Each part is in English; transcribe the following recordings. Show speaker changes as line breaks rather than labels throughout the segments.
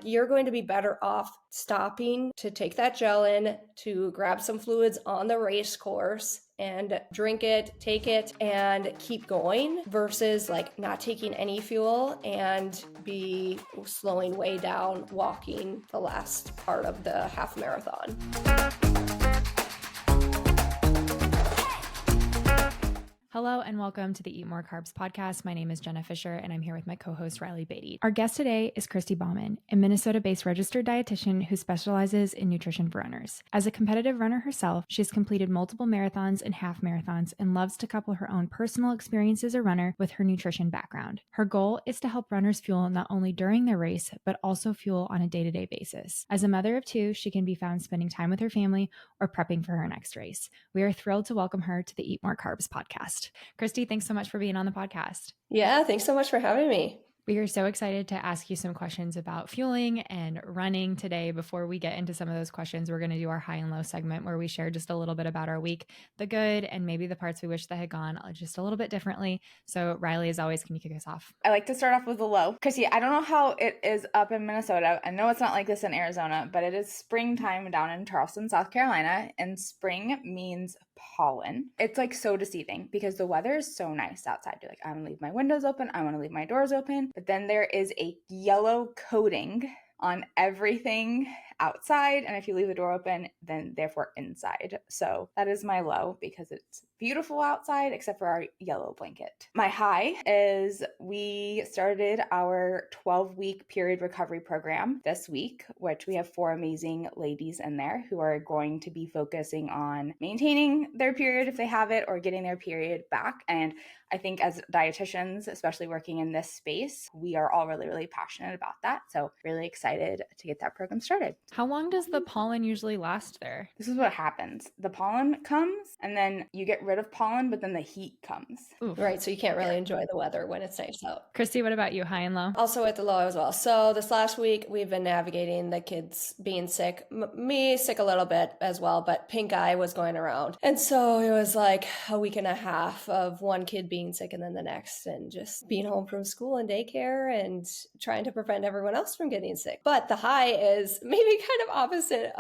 you're going to be better off stopping to take that gel in, to grab some fluids on the race course and drink it, take it, and keep going versus like not taking any fuel and be slowing way down walking the last part of the half marathon.
Hello and welcome to the Eat More Carbs podcast. My name is Jenna Fisher and I'm here with my co-host Reilly Beatty. Our guest today is Kristy Baumann, a Minnesota-based registered dietitian who specializes in nutrition for runners. As a competitive runner herself, she's completed multiple marathons and half marathons and loves to couple her own personal experience as a runner with her nutrition background. Her goal is to help runners fuel not only during their race, but also fuel on a day-to-day basis. As a mother of two, she can be found spending time with her family or prepping for her next race. We are thrilled to welcome her to the Eat More Carbs podcast. Kristy, thanks so much for being on the podcast.
Yeah, thanks so much for having me.
We are so excited to ask you some questions about fueling and running today. Before we get into some of those questions, we're going to do our high and low segment where we share just a little bit about our week, the good, and maybe the parts we wish that had gone just a little bit differently. So Reilly, as always, can you kick us off?
I like to start off with the low. Kristy, I don't know how it is up in Minnesota. I know it's not like this in Arizona, but it is springtime down in Charleston, South Carolina, and spring means pollen. It's like so deceiving because the weather is so nice outside. You're like, I want to leave my windows open. I want to leave my doors open. But then there is a yellow coating on everything outside. And if you leave the door open, then therefore inside. So that is my low because it's beautiful outside except for our yellow blanket. My high is we started our 12-week period recovery program this week, which we have 4 amazing ladies in there who are going to be focusing on maintaining their period if they have it or getting their period back. And I think as dietitians, especially working in this space, we are all really, really passionate about that. So really excited to get that program started.
How long does the pollen usually last there?
This is what happens. The pollen comes and then you get rid of pollen, but then the heat comes.
Oof. Right, so you can't really enjoy the weather when it's nice out.
Kristy, what about you, high and low?
Also at the low as well. So this last week, we've been navigating the kids being sick. Me sick a little bit as well, but pink eye was going around. And so it was like a week and a half of one kid being sick and then the next, and just being home from school and daycare and trying to prevent everyone else from getting sick. But the high is maybe kind of opposite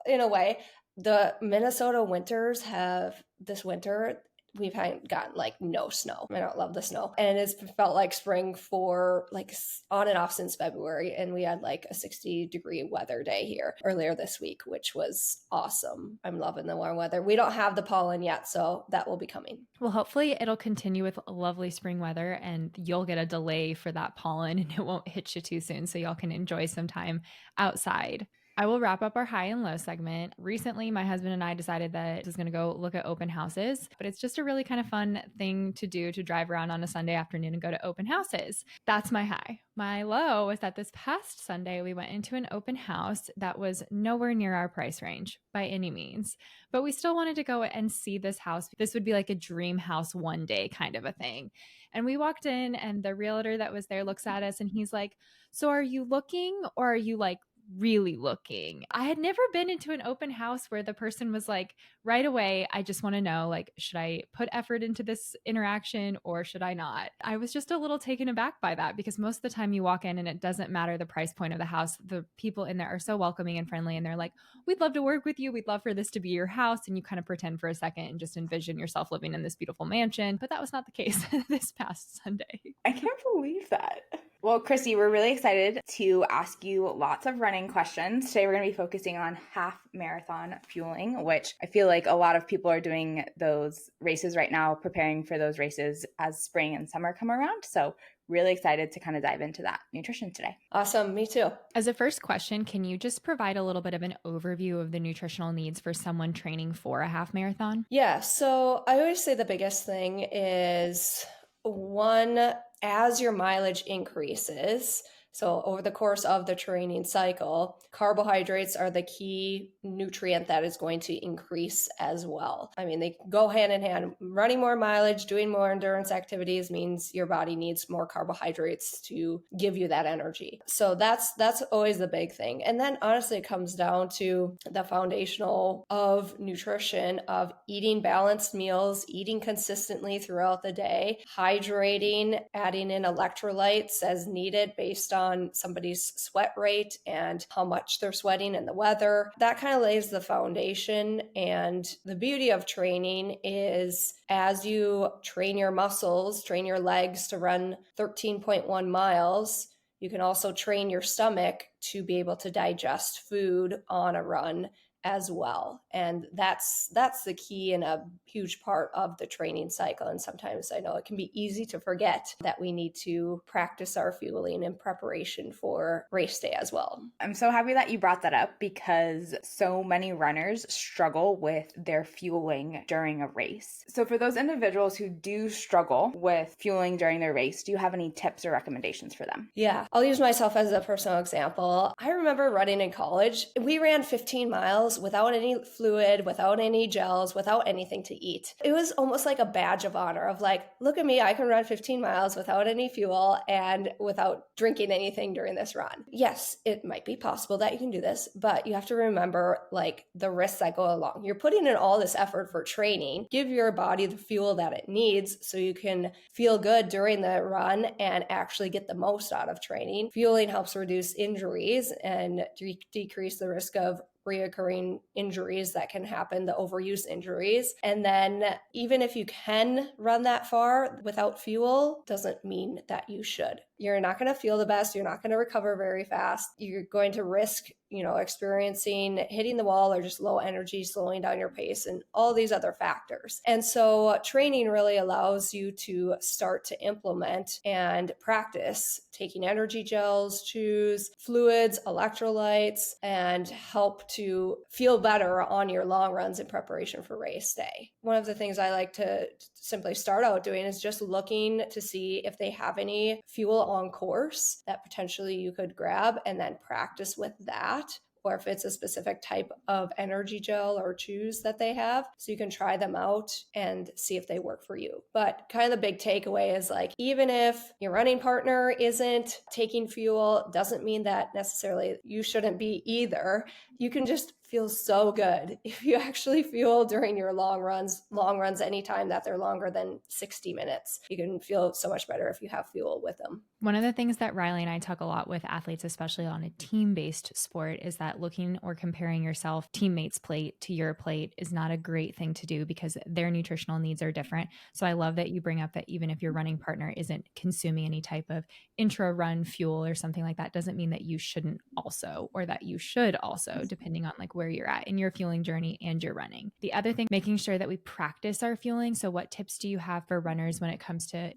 in a way. The Minnesota winters have this winter, we've gotten like no snow. I don't love the snow. And it's felt like spring for like on and off since February. And we had like a 60-degree weather day here earlier this week, which was awesome. I'm loving the warm weather. We don't have the pollen yet, so that will be coming.
Well, hopefully it'll continue with lovely spring weather and you'll get a delay for that pollen and it won't hit you too soon so y'all can enjoy some time outside. I will wrap up our high and low segment. Recently, my husband and I decided that I was going to go look at open houses, but it's just a really kind of fun thing to do, to drive around on a Sunday afternoon and go to open houses. That's my high. My low is that this past Sunday, we went into an open house that was nowhere near our price range by any means, but we still wanted to go and see this house. This would be like a dream house one day kind of a thing. And we walked in and the realtor that was there looks at us and he's like, so are you looking or are you like really looking? I had never been into an open house where the person was like, right away, I just want to know, like, should I put effort into this interaction or should I not? I was just a little taken aback by that because most of the time you walk in and it doesn't matter the price point of the house. The people in there are so welcoming and friendly and they're like, we'd love to work with you. We'd love for this to be your house. And you kind of pretend for a second and just envision yourself living in this beautiful mansion. But that was not the case this past Sunday.
I can't believe that. Well, Kristy, we're really excited to ask you lots of running questions. Today, we're going to be focusing on half marathon fueling, which I feel like a lot of people are doing those races right now, preparing for those races as spring and summer come around. So really excited to kind of dive into that nutrition today.
Awesome. Me too.
As a first question, can you just provide a little bit of an overview of the nutritional needs for someone training for a half marathon?
Yeah. So I always say the biggest thing is one, as your mileage increases, so over the course of the training cycle, carbohydrates are the key nutrient that is going to increase as well. I mean, they go hand in hand. Running more mileage, doing more endurance activities means your body needs more carbohydrates to give you that energy. So that's always the big thing. And then honestly, it comes down to the foundational of nutrition, of eating balanced meals, eating consistently throughout the day, hydrating, adding in electrolytes as needed based on on somebody's sweat rate and how much they're sweating and the weather. That kind of lays the foundation. And the beauty of training is as you train your muscles, train your legs to run 13.1 miles, you can also train your stomach to be able to digest food on a run as well. And that's the key and a huge part of the training cycle. And sometimes I know it can be easy to forget that we need to practice our fueling in preparation for race day as well.
I'm so happy that you brought that up because so many runners struggle with their fueling during a race. So for those individuals who do struggle with fueling during their race, do you have any tips or recommendations for them?
Yeah, I'll use myself as a personal example. I remember running in college. We ran 15 miles without any fluid, without any gels, without anything to eat. It was almost like a badge of honor of like, look at me, I can run 15 miles without any fuel and without drinking anything during this run. Yes, it might be possible that you can do this, but you have to remember like the risks that go along. You're putting in all this effort for training. Give your body the fuel that it needs so you can feel good during the run and actually get the most out of training. Fueling helps reduce injuries and decrease the risk of reoccurring injuries that can happen, the overuse injuries. And then even if you can run that far without fuel, doesn't mean that you should. You're not going to feel the best. You're not going to recover very fast. You're going to risk, experiencing hitting the wall or just low energy, slowing down your pace and all these other factors. And so training really allows you to start to implement and practice taking energy gels, chews, fluids, electrolytes, and help to feel better on your long runs in preparation for race day. One of the things I like to simply start out doing is just looking to see if they have any fuel on course that potentially you could grab and then practice with that, or if it's a specific type of energy gel or chews that they have, so you can try them out and see if they work for you. But kind of the big takeaway is like, even if your running partner isn't taking fuel, doesn't mean that necessarily you shouldn't be either. You can just feel so good if you actually fuel during your long runs anytime that they're longer than 60 minutes. You can feel so much better if you have fuel with them.
One of the things that Reilly and I talk a lot with athletes, especially on a team-based sport, is that looking or comparing yourself teammates' plate to your plate is not a great thing to do because their nutritional needs are different. So I love that you bring up that even if your running partner isn't consuming any type of intra-run fuel or something like that, doesn't mean that you shouldn't also, or that you should also, depending on like where you're at in your fueling journey and your running. The other thing, making sure that we practice our fueling. So what tips do you have for runners when it comes to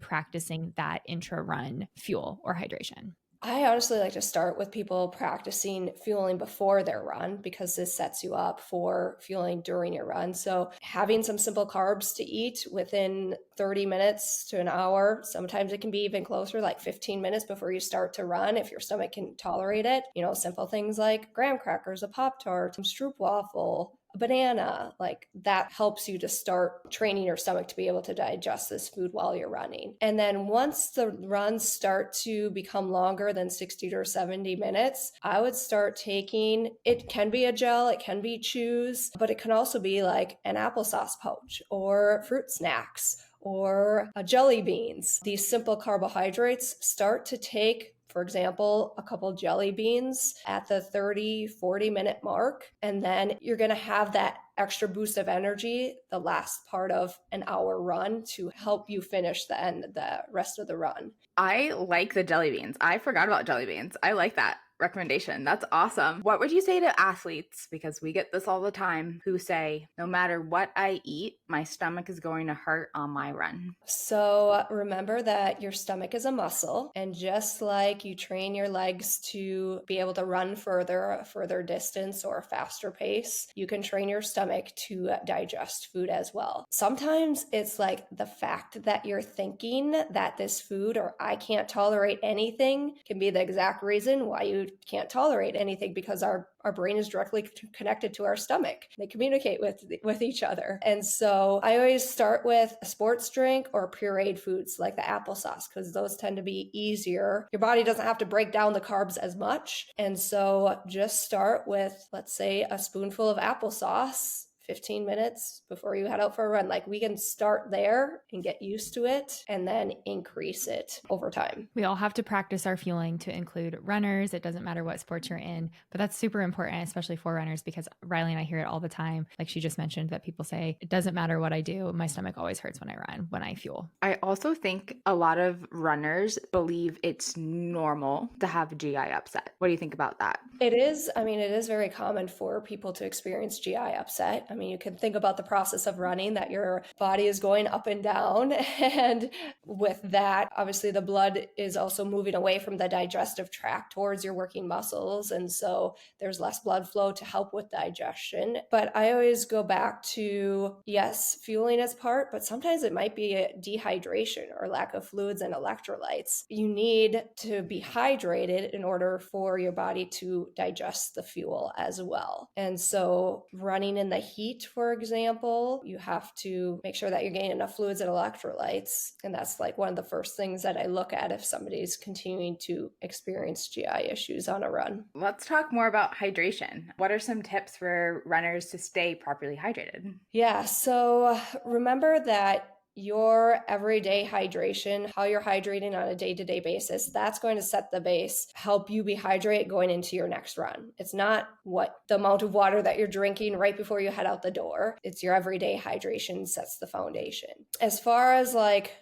practicing that intra-run fuel or hydration?
I honestly like to start with people practicing fueling before their run because this sets you up for fueling during your run. So having some simple carbs to eat within 30 minutes to an hour, sometimes it can be even closer, like 15 minutes before you start to run if your stomach can tolerate it. Simple things like graham crackers, a Pop-Tart, some stroopwafel, a banana, like that helps you to start training your stomach to be able to digest this food while you're running. And then once the runs start to become longer than 60 or 70 minutes, I would start taking, it can be a gel, it can be chews, but it can also be like an applesauce pouch or fruit snacks or jelly beans. These simple carbohydrates start to take, for example, a couple jelly beans at the 30, 40-minute mark, and then you're going to have that extra boost of energy the last part of an hour run to help you finish the rest of the run.
I like the jelly beans. I forgot about jelly beans. I like that recommendation. That's awesome. What would you say to athletes, because we get this all the time, who say, no matter what I eat, my stomach is going to hurt on my run?
So remember that your stomach is a muscle, and just like you train your legs to be able to run a further distance or a faster pace, you can train your stomach to digest food as well. Sometimes it's like the fact that you're thinking that this food or I can't tolerate anything can be the exact reason why you can't tolerate anything, because our brain is directly connected to our stomach. They communicate with each other. And so I always start with a sports drink or pureed foods like the applesauce, because those tend to be easier. Your body doesn't have to break down the carbs as much. And so just start with, let's say, a spoonful of applesauce, 15 minutes before you head out for a run. Like we can start there and get used to it and then increase it over time.
We all have to practice our fueling to include runners. It doesn't matter what sports you're in, but that's super important, especially for runners, because Reilly and I hear it all the time. Like she just mentioned, that people say, it doesn't matter what I do. My stomach always hurts when I run, when I fuel.
I also think a lot of runners believe it's normal to have GI upset. What do you think about that?
It is. I mean, it is very common for people to experience GI upset. I mean, you can think about the process of running, that your body is going up and down. And with that, obviously the blood is also moving away from the digestive tract towards your working muscles. And so there's less blood flow to help with digestion. But I always go back to, yes, fueling is part, but sometimes it might be a dehydration or lack of fluids and electrolytes. You need to be hydrated in order for your body to digest the fuel as well. And so running in the heat, for example, you have to make sure that you're getting enough fluids and electrolytes. And that's like one of the first things that I look at if somebody's continuing to experience GI issues on a run.
Let's talk more about hydration. What are some tips for runners to stay properly hydrated?
Yeah, so remember that your everyday hydration, how you're hydrating on a day-to-day basis, that's going to set the base, help you be hydrated going into your next run. It's not what the amount of water that you're drinking right before you head out the door. It's your everyday hydration sets the foundation. As far as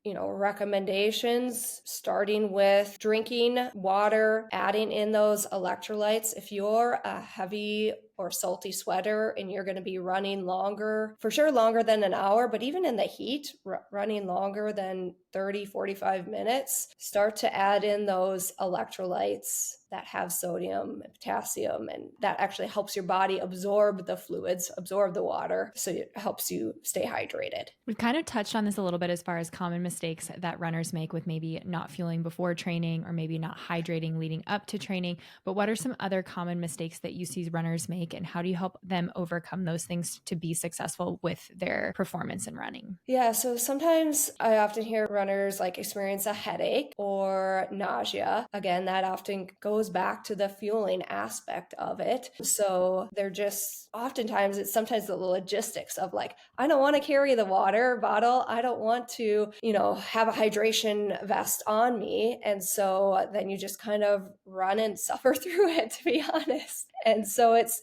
recommendations, starting with drinking water, adding in those electrolytes. If you're a heavy or salty sweater and you're going to be running longer, for sure longer than an hour, but even in the heat, running longer than 30, 45 minutes, start to add in those electrolytes that have sodium and potassium, and that actually helps your body absorb the fluids, absorb the water, so it helps you stay hydrated.
We've kind of touched on this a little bit as far as common mistakes that runners make with maybe not fueling before training or maybe not hydrating leading up to training, but what are some other common mistakes that you see runners make, and how do you help them overcome those things to be successful with their performance in running?
Yeah, so sometimes I often hear runners experience a headache or nausea. Again, that often goes back to the fueling aspect of it. So they're just, oftentimes it's sometimes the logistics of I don't want to carry the water bottle. I don't want to, have a hydration vest on me. And so then you just kind of run and suffer through it, to be honest. And so it's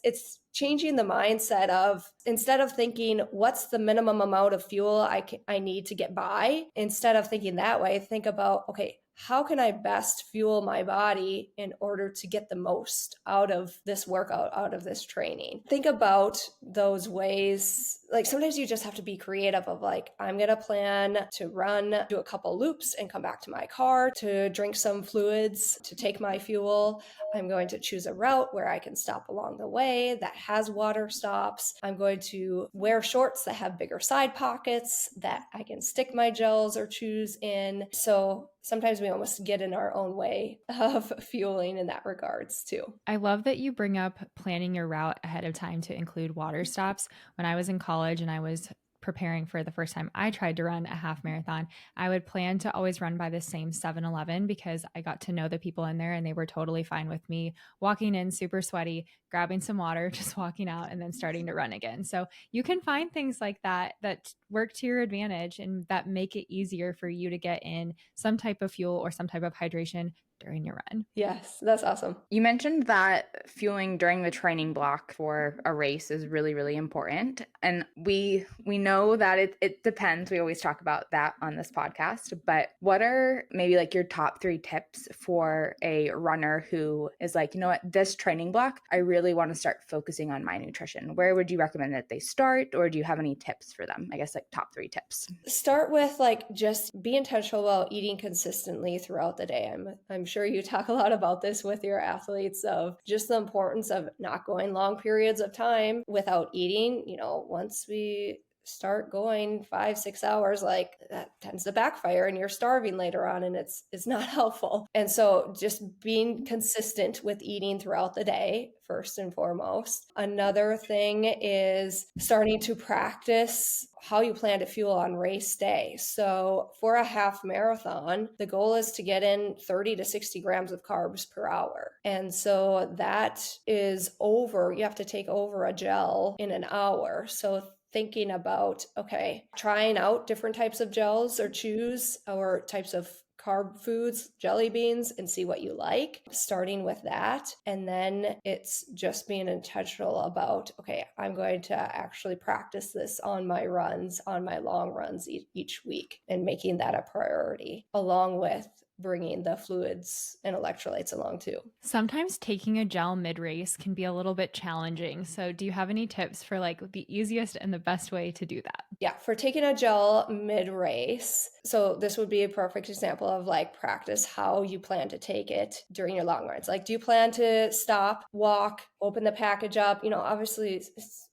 changing the mindset of, instead of thinking, what's the minimum amount of fuel I need to get by? Instead of thinking that way, think about, okay, how can I best fuel my body in order to get the most out of this workout, out of this training? Think about those ways. Sometimes you just have to be creative of I'm going to plan to run, do a couple loops and come back to my car to drink some fluids, to take my fuel. I'm going to choose a route where I can stop along the way that has water stops. I'm going to wear shorts that have bigger side pockets that I can stick my gels or chews in. So sometimes we almost get in our own way of fueling in that regards too.
I love that you bring up planning your route ahead of time to include water stops. When I was in college and I was preparing for the first time I tried to run a half marathon, I would plan to always run by the same 7-Eleven because I got to know the people in there and they were totally fine with me walking in super sweaty, grabbing some water, just walking out and then starting to run again. So you can find things like that that work to your advantage and that make it easier for you to get in some type of fuel or some type of hydration during your run.
Yes, that's awesome.
You mentioned that fueling during the training block for a race is really, really important. And we know that it depends. We always talk about that on this podcast. But what are maybe your top 3 tips for a runner who is you know what, this training block, I really want to start focusing on my nutrition? Where would you recommend that they start? Or do you have any tips for them? I guess top 3 tips.
Start with just be intentional about eating consistently throughout the day. I'm sure you talk a lot about this with your athletes, of just the importance of not going long periods of time without eating. Once we start going 5-6 hours, like that tends to backfire and you're starving later on, and it's not helpful. And so just being consistent with eating throughout the day, first and foremost. Another thing is starting to practice how you plan to fuel on race day. So for a half marathon, the goal is to get in 30 to 60 grams of carbs per hour. And so that is you have to take over a gel in an hour. So thinking about, okay, trying out different types of gels or chews or types of carb foods, jelly beans, and see what you like, starting with that. And then it's just being intentional about, okay, I'm going to actually practice this on my runs, on my long runs each week, and making that a priority, along with bringing the fluids and electrolytes along too.
Sometimes taking a gel mid-race can be a little bit challenging. So do you have any tips for like the easiest and the best way to do that?
Yeah, for taking a gel mid-race, so this would be a perfect example of like practice how you plan to take it during your long runs. Like, do you plan to stop, walk, open the package up? Obviously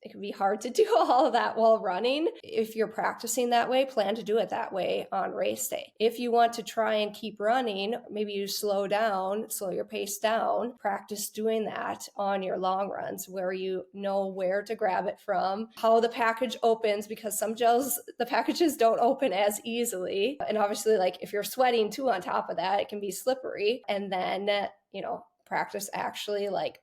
it can be hard to do all of that while running. If you're practicing that way, plan to do it that way on race day. If you want to try and keep running, maybe you slow your pace down, practice doing that on your long runs where you know where to grab it from, how the package opens, because some gels, the packages don't open as easily. And obviously, like if you're sweating too on top of that, it can be slippery. And then, practice actually like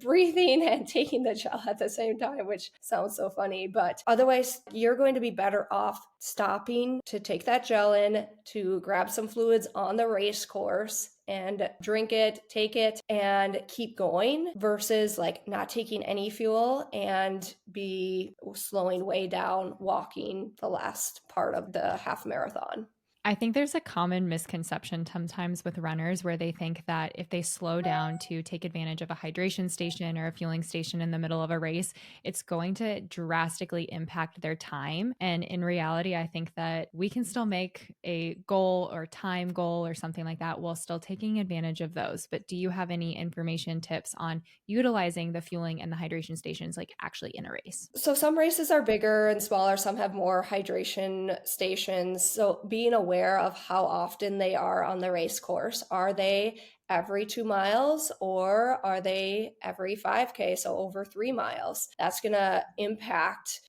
breathing and taking the gel at the same time, which sounds so funny. But otherwise, you're going to be better off stopping to take that gel in, to grab some fluids on the race course and drink it, take it, and keep going, versus like not taking any fuel and be slowing way down walking the last part of the half marathon.
I think there's a common misconception sometimes with runners where they think that if they slow down to take advantage of a hydration station or a fueling station in the middle of a race, it's going to drastically impact their time. And in reality, I think that we can still make a goal or time goal or something like that while still taking advantage of those. But do you have any information, tips on utilizing the fueling and the hydration stations like actually in a race?
So some races are bigger and smaller, some have more hydration stations. So being aware of how often they are on the race course. Are they every 2 miles or are they every 5K, so over 3 miles? That's going to impact,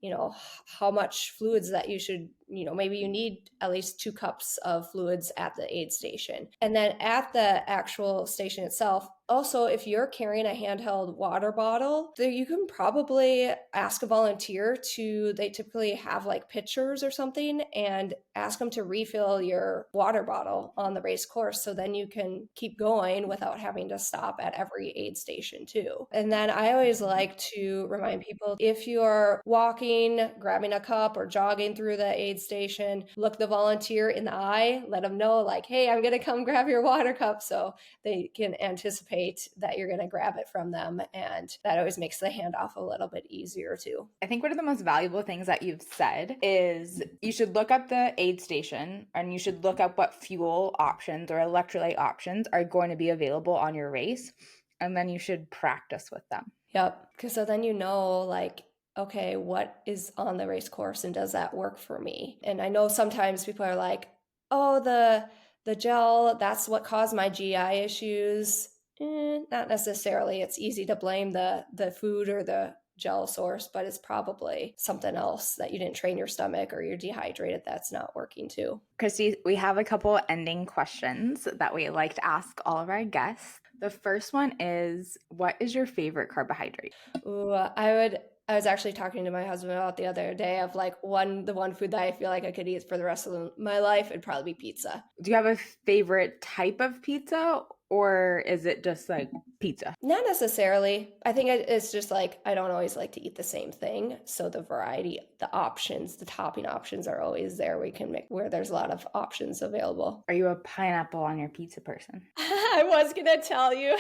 how much fluids that you should, maybe you need at least 2 cups of fluids at the aid station. And then at the actual station itself, also, if you're carrying a handheld water bottle, you can probably ask a volunteer they typically have like pitchers or something, and ask them to refill your water bottle on the race course. So then you can keep going without having to stop at every aid station too. And then I always like to remind people, if you're walking, grabbing a cup or jogging through the aid station, look the volunteer in the eye, let them know like, hey, I'm going to come grab your water cup, so they can anticipate that you're going to grab it from them. And that always makes the handoff a little bit easier too.
I think one of the most valuable things that you've said is you should look up the aid station and you should look up what fuel options or electrolyte options are going to be available on your race. And then you should practice with them.
Yep. Because so then like, okay, what is on the race course and does that work for me? And I know sometimes people are like, oh, the gel, that's what caused my GI issues. Not necessarily. It's easy to blame the food or the gel source, but it's probably something else that you didn't train your stomach or you're dehydrated that's not working too.
Kristy, we have a couple ending questions that we like to ask all of our guests. The first one is, what is your favorite carbohydrate?
Ooh, I was actually talking to my husband about the other day of like the one food that I feel like I could eat for the rest of my life. It'd probably be pizza.
Do you have a favorite type of pizza, or is it just like pizza? Not
necessarily. I think it's just like I don't always like to eat the same thing. So the variety, the options, the topping options are always there. We can make where there's a lot of options available.
Are you a pineapple on your pizza person?
I was going to tell you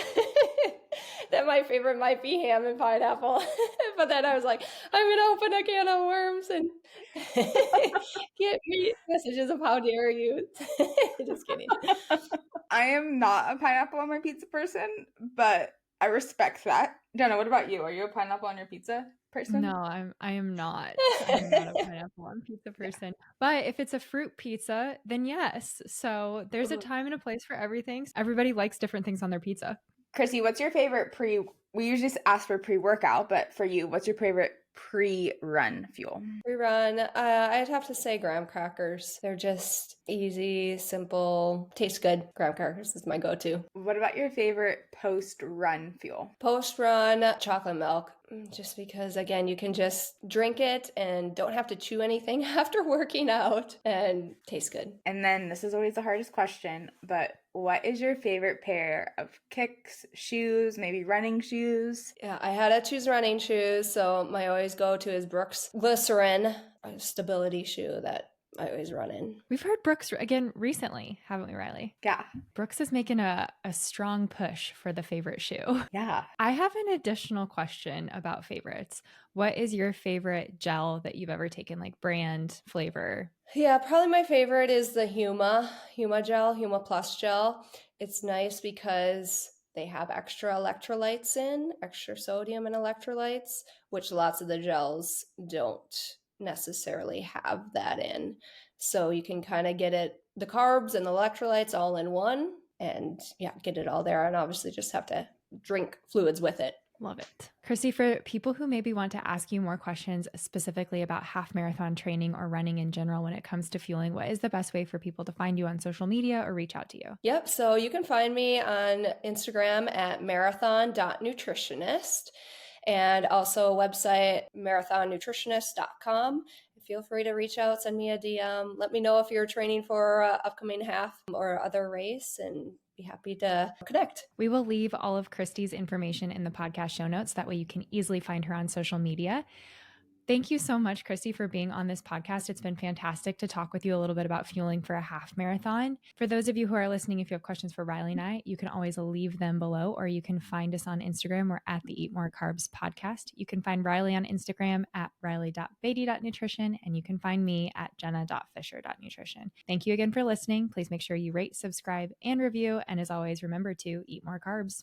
that my favorite might be ham and pineapple. But then I was like, I'm going to open a can of worms and get me messages of how dare you. Just kidding.
I am not a pineapple on my pizza person, but I respect that. Jenna, what about you? Are you a pineapple on your pizza person?
No, I am not. I am not a pineapple on pizza person. But if it's a fruit pizza, then yes. So there's a time and a place for everything. Everybody likes different things on their pizza.
Kristy, what's your favorite we usually ask for pre-workout, but for you, what's your favorite pre-run fuel?
Pre-run, I'd have to say graham crackers. They're just easy, simple, taste good. Graham crackers is my go-to.
What about your favorite post-run fuel?
Post-run, chocolate milk. Just because, again, you can just drink it and don't have to chew anything after working out and tastes good.
And then this is always the hardest question, but what is your favorite pair of kicks, shoes, maybe running shoes?
Yeah, I had to choose running shoes, so my always go-to is Brooks Glycerin, a stability shoe that I always run in.
We've heard Brooks again recently, haven't we, Reilly?
Yeah.
Brooks is making a strong push for the favorite shoe.
Yeah.
I have an additional question about favorites. What is your favorite gel that you've ever taken, like brand, flavor?
Yeah, probably my favorite is the Huma gel, Huma Plus gel. It's nice because they have extra electrolytes in, extra sodium and electrolytes, which lots of the gels don't necessarily have that in. So you can kind of get the carbs and the electrolytes all in one and get it all there. And obviously just have to drink fluids with it.
Love it. Kristy, for people who maybe want to ask you more questions specifically about half marathon training or running in general when it comes to fueling, what is the best way for people to find you on social media or reach out to you?
Yep. So you can find me on Instagram at marathon.nutritionist and also website marathonnutritionist.com. Feel free to reach out, send me a DM. Let me know if you're training for upcoming half or other race and be happy to connect.
We will leave all of Kristy's information in the podcast show notes. That way you can easily find her on social media. Thank you so much, Kristy, for being on this podcast. It's been fantastic to talk with you a little bit about fueling for a half marathon. For those of you who are listening, if you have questions for Reilly and I, you can always leave them below, or you can find us on Instagram. We're at the Eat More Carbs podcast. You can find Reilly on Instagram at reilly.beatty.nutrition, and you can find me at jenna.fisher.nutrition. Thank you again for listening. Please make sure you rate, subscribe, and review. And as always, remember to eat more carbs.